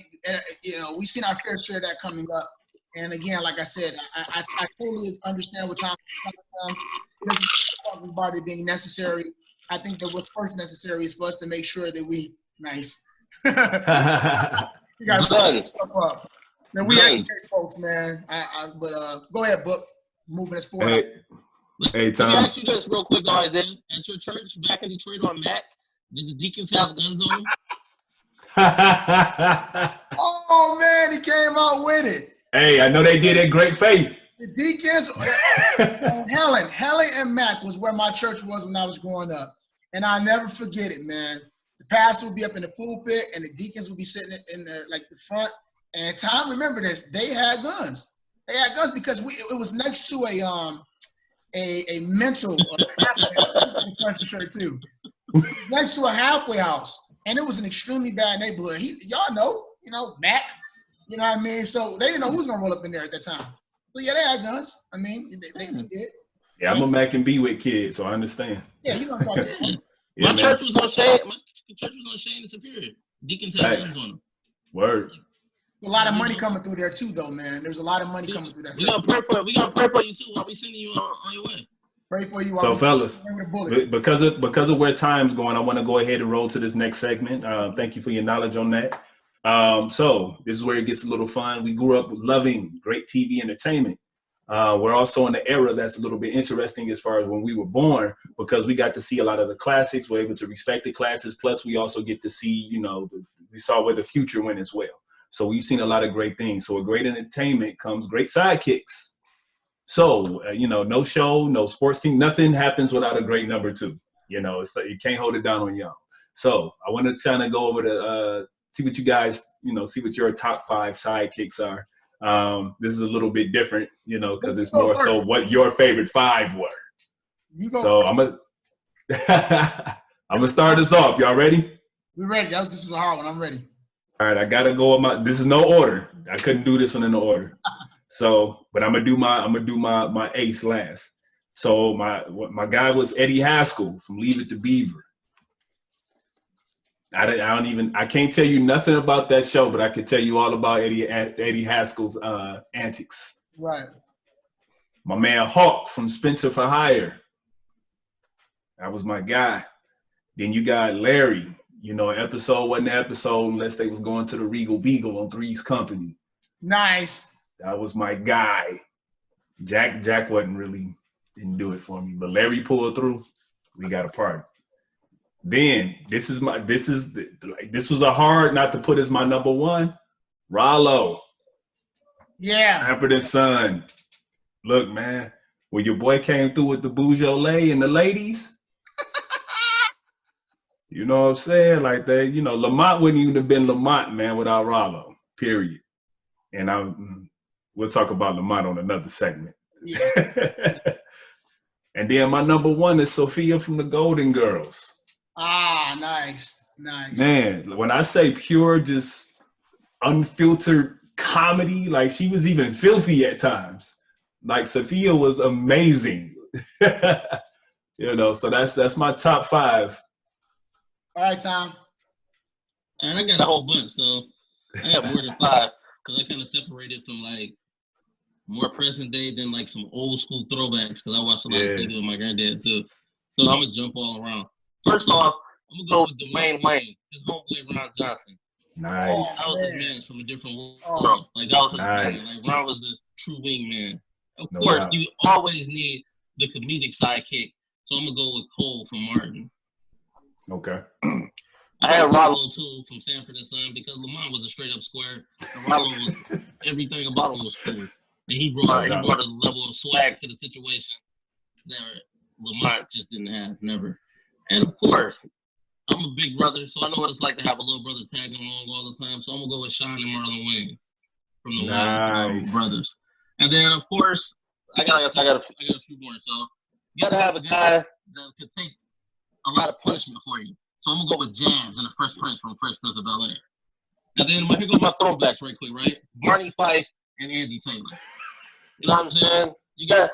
You know, we've seen our fair share of that coming up. And again, like I said, I totally understand what Tom is talking about it being necessary. I think that what's first necessary is for us to make sure that we nice. You guys stuff up. Then we educate folks, man. But go ahead, Book. Moving us forward. Hey, Tom. Let me ask you this real quick, guys. At your church back in Detroit on Mac, did the deacons have guns on them? Oh man, he came out with it. Hey, I know they did it great faith. The deacons, Helen and Mac was where my church was when I was growing up. And I'll never forget it, man. The pastor would be up in the pulpit and the deacons would be sitting in the front. And Tom, remember this, they had guns. They had guns because it was next to a mental country shirt too. Next to a halfway house. And it was an extremely bad neighborhood. Y'all know, you know, Mac, you know what I mean? So they didn't know who was gonna roll up in there at that time. So yeah, they had guns. I mean, they did. Yeah, I'm a Mac and B-Wick kid, so I understand. Yeah, you know what I'm talking about. My church was on Shane. My church was on Shane and Superior. Deacons had guns on them. Word. A lot of money coming through there too, though, man. There's a lot of money coming through there. We gonna pray for you too while we sending you on your way. Pray for you. So, fellas, because of where time's going, I want to go ahead and roll to this next segment. Thank you for your knowledge on that. So this is where it gets a little fun. We grew up loving great TV entertainment. We're also in the era that's a little bit interesting as far as when we were born, because we got to see a lot of the classics. We're able to respect the classics. Plus, we also get to see, you know, we saw where the future went as well. So we've seen a lot of great things. So with great entertainment comes great sidekicks. So, no show, no sports team, nothing happens without a great number two. You know, it's like you can't hold it down on your own. So I want to kind of go over to see what you guys, see what your top 5 sidekicks are. This is a little bit different, because it's more so what your favorite 5 were. So I'm going to start this off. Y'all ready? We're ready. This is a hard one. I'm ready. All right, I got to go with this is no order. I couldn't do this one in the order. So, but I'm gonna do my ace last. So my guy was Eddie Haskell from Leave It to Beaver. I can't tell you nothing about that show, but I can tell you all about Eddie Haskell's antics. Right. My man Hawk from Spencer for Hire. That was my guy. Then you got Larry. Episode wasn't an episode unless they was going to the Regal Beagle on Three's Company. Nice. That was my guy. Jack didn't do it for me, but Larry pulled through. We got a party. Then this was a hard not to put as my number 1. Rollo. Yeah. Sanford and Son. Look, man, when your boy came through with the Beaujolais and the ladies, you know what I'm saying? Like that, Lamont wouldn't even have been Lamont, man, without Rollo. Period. And we'll talk about Lamont on another segment. Yeah. And then my number 1 is Sophia from the Golden Girls. Ah, nice. Man, when I say pure, just unfiltered comedy, like she was even filthy at times. Like Sophia was amazing. So that's my top 5. All right, Tom. And I got a whole bunch, so I got more than 5 because I kind of separated from like more present day than like some old school throwbacks because I watched a lot of things with my granddad too. So I'm gonna jump all around. First off, I'm gonna go with Dwayne Wayne, his homeboy Ron Johnson. Nice. That was his man from a different world. Oh, Like that was his nice. man. Like Ron was the true wingman. Of No course, doubt. you always need the comedic sidekick. So I'm gonna go with Cole from Martin. Okay. I had Rollo too from Sanford and Son because Lamont was a straight up square. And Rollo was everything about him was cool. And he brought a level of swag to the situation that Lamont just didn't have, never. And of course, I'm a big brother, so I know what it's like to have a little brother tagging along all the time. So I'm gonna go with Sean and Marlon Wayans from the Wayans brothers. And then of course, I got a few more. So you gotta have a guy that could take a lot of punishment for you. So I'm gonna go with Jazz and the Fresh Prince from Fresh Prince of Bel-Air. And then here goes my throwbacks right quick, right? Barney Fife and Andy Taylor. You know what I'm saying? It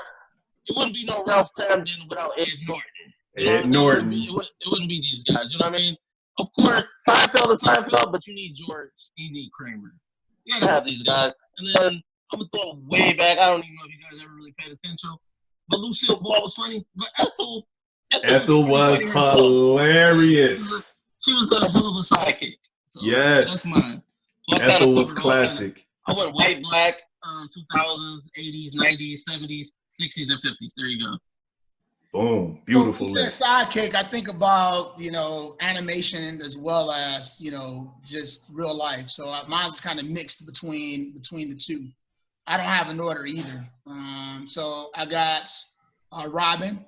wouldn't be no Ralph Cramden without Ed Norton. Ed Norton. It wouldn't be these guys. You know what I mean? Of course, Seinfeld is Seinfeld, but you need George, you need Kramer. You gotta have these guys. And then I'm gonna throw way back. I don't even know if you guys ever really paid attention. But Lucille Ball was funny. But Ethel was hilarious. She was a hell of a sidekick. So yes. That's mine. So Ethel was classic. I went white, black, 2000s, 80s, 90s, 70s, 60s, and 50s. There you go. Boom. Beautiful. So sidekick, I think about, animation as well as, just real life. So mine's kind of mixed between the two. I don't have an order either. So I got Robin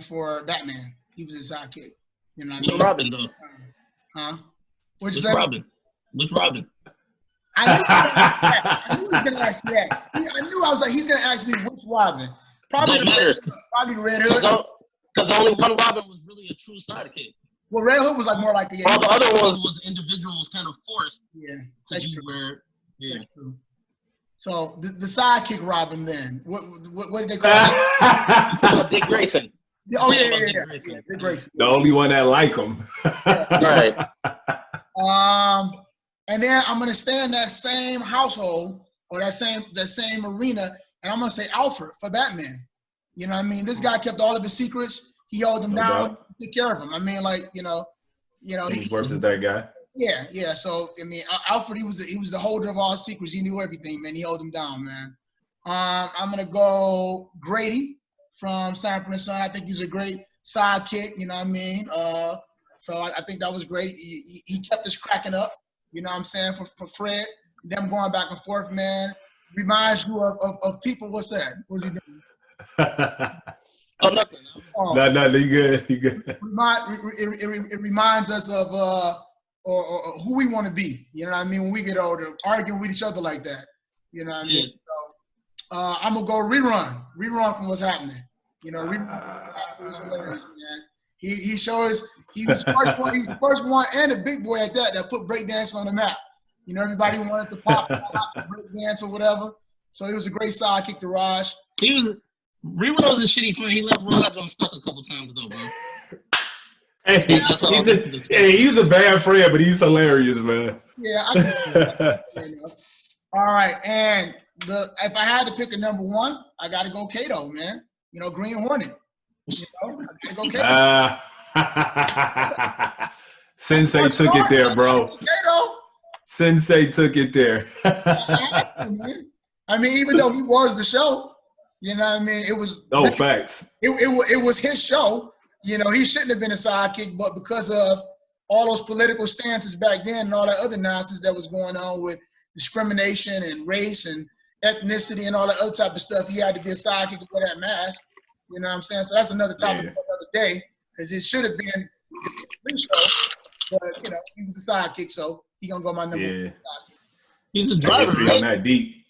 for Batman. He was his sidekick. You know what I mean? Robin, though. Huh? What'd you say? Robin. Which Robin? I knew he was going to ask me that. I knew I was like, he's going to ask me which Robin. Probably the Red Hood. Because only one Robin was really a true sidekick. Well, Red Hood was like more like all the other ones was individuals kind of forced. Yeah, that's true. That's true. So the sidekick Robin then. What did they call it? Dick Grayson. Oh yeah, Dick Grayson. The only one that like him. Right. And then I'm gonna stay in that same household or that same arena, and I'm gonna say Alfred for Batman. You know what I mean? This guy kept all of his secrets. He held them down. He took care of them. I mean, like He's versus that guy. Yeah. So I mean, Alfred, he was the holder of all secrets. He knew everything, man. He held them down, man. I'm gonna go Grady from Sanford and Son. I think he's a great sidekick. You know what I mean? So I think that was great. He kept us cracking up. You know what I'm saying? For Fred, them going back and forth, man. Reminds you of people. What's that? What's he doing? Oh, nothing. No, you good. It reminds us of or who we want to be. You know what I mean? When we get older, arguing with each other like that. You know what I mean? So I'm gonna go rerun from What's Happening. Rerun was hilarious, man. He shows he was the first one. He was the first one and a big boy at that put breakdance on the map. Everybody wanted to pop breakdance or whatever. So he was a great sidekick to Raj. Rerun was a shitty friend. He left Raj on stuck a couple times though, bro. He's a bad friend, but he's hilarious, man. Yeah, I can. All right, and if I had to pick a number one, I got to go Kato, man. Green Hornet. I gotta go Kato. Sensei took it there, bro. Sensei took it there. I mean, even though he was the show, you know what I mean? It was facts. It was his show. He shouldn't have been a sidekick, but because of all those political stances back then and all that other nonsense that was going on with discrimination and race and ethnicity and all that other type of stuff, he had to be a sidekick for that mask. You know what I'm saying? So that's another topic for another day, because it should have been his show, but he was a sidekick, so he gonna go my number one sidekick. He's a driver, right? On that deep.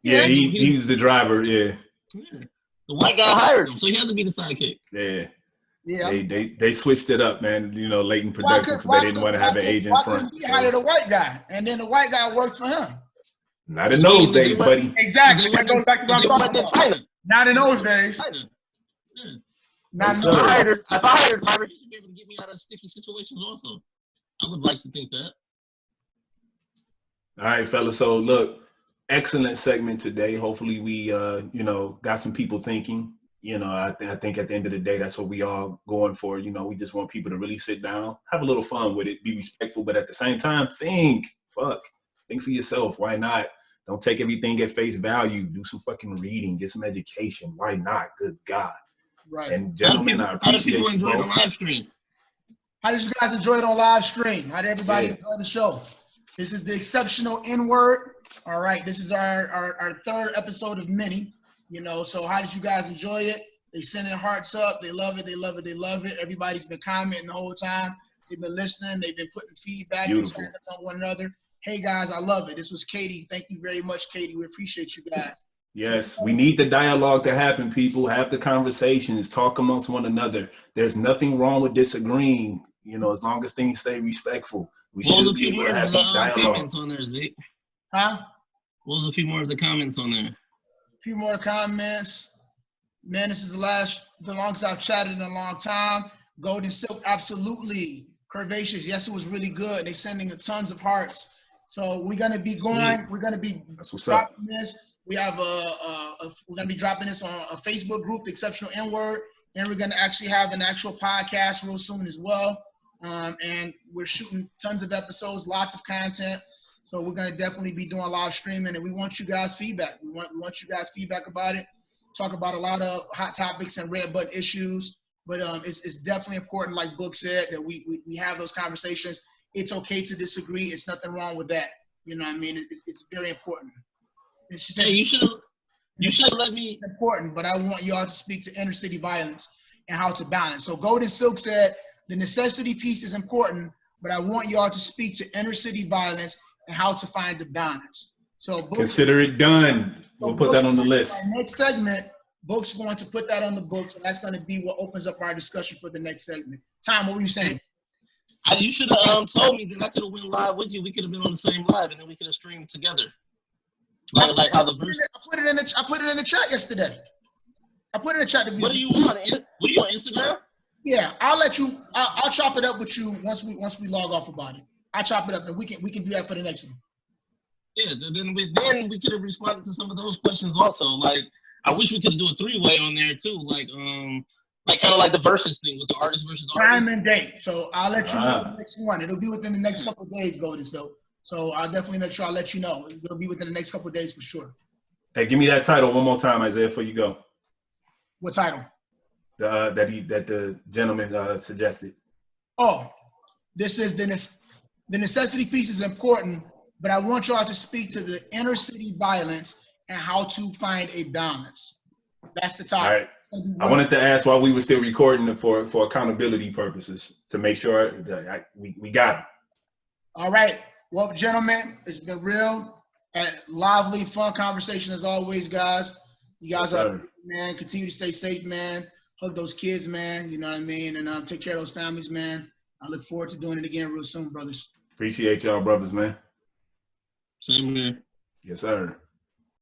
Yeah, he was the driver. Yeah. The white guy hired him, so he had to be the sidekick. Yeah. Yeah. They switched it up, man. Late in production, because they didn't want to have an Asian front. He hired a white guy, and then the white guy worked for him. Not in those days, buddy. Exactly. That goes back to what I'm talking about. Not in those days. Yeah. Not if I hired a driver, he should be able to get me out of sticky situations also. I would like to think that. All right, fellas. So look, excellent segment today. Hopefully we got some people thinking. You know, I think at the end of the day, that's what we all going for. You know, we just want people to really sit down, have a little fun with it, be respectful, but at the same time, think for yourself. Why not? Don't take everything at face value. Do some fucking reading, get some education. Why not? Good God. Right. And gentlemen, I appreciate you both. How did people enjoy the live stream? How did you guys enjoy it on live stream? How did everybody enjoy the show? This is the Xceptional N-word. All right, this is our third episode of many. You know, so how did you guys enjoy it? They sending hearts up. They love it. They love it. They love it. Everybody's been commenting the whole time. They've been listening. They've been putting feedback and chatting on one another. Hey guys, I love it. This was Katie. Thank you very much, Katie. We appreciate you guys. Yes, we need the dialogue to happen, people. Have the conversations, talk amongst one another. There's nothing wrong with disagreeing, you know, as long as things stay respectful. We should be able to have these dialogues. On there, Zeke? Huh? What was a few more of the comments on there? A few more comments. Man, this is the longest I've chatted in a long time. Golden Silk, absolutely. Curvaceous, yes, it was really good. They're sending tons of hearts. So we're gonna be going. We're gonna be dropping this. We have we're gonna be dropping this on a Facebook group, the Xceptional N-word, and we're gonna actually have an actual podcast real soon as well. And we're shooting tons of episodes, lots of content. So we're gonna definitely be doing live streaming, and we want you guys' feedback. We want you guys' feedback about it. Talk about a lot of hot topics and red button issues, but it's definitely important, like Book said, that we have those conversations. It's okay to disagree. It's nothing wrong with that. You know what I mean? It's very important. And she said, hey, you should have let me. Important, but I want y'all to speak to inner city violence and how to balance. So Golden Silk said the necessity piece is important, but I want y'all to speak to inner city violence and how to find the balance. So consider it done. We'll put that on the list. Our next segment, Book's going to put that on the books, and that's going to be what opens up our discussion for the next segment. Tom, what were you saying? You should have told me that I could have went live with you. We could have been on the same live, and then we could have streamed together. Like how the verse. I put it in the chat yesterday. I put it in the chat. What are you on? What are you on Instagram? Yeah, I'll chop it up with you once we log off about it. I'll chop it up, and we can do that for the next one. Yeah, then we could have responded to some of those questions also. Like, I wish we could do a three-way on there too. Like kind of like the versus thing with the artist versus artist. Time and date. So I'll let you know the next one. It'll be within the next couple of days, Golden. So I'll definitely make sure I'll let you know. It'll be within the next couple of days for sure. Hey, give me that title one more time, Isaiah, before you go. What title? That the gentleman suggested. Oh, this is the necessity piece is important, but I want y'all to speak to the inner city violence and how to find a balance. That's the title. All right. I wanted to ask while we were still recording for accountability purposes to make sure that we got it. All right. Well, gentlemen, it's been real, lively, fun conversation as always, guys. You guys are, man, continue to stay safe, man. Hug those kids, man. You know what I mean? And take care of those families, man. I look forward to doing it again real soon, brothers. Appreciate y'all, brothers, man. Same here. Yes, sir.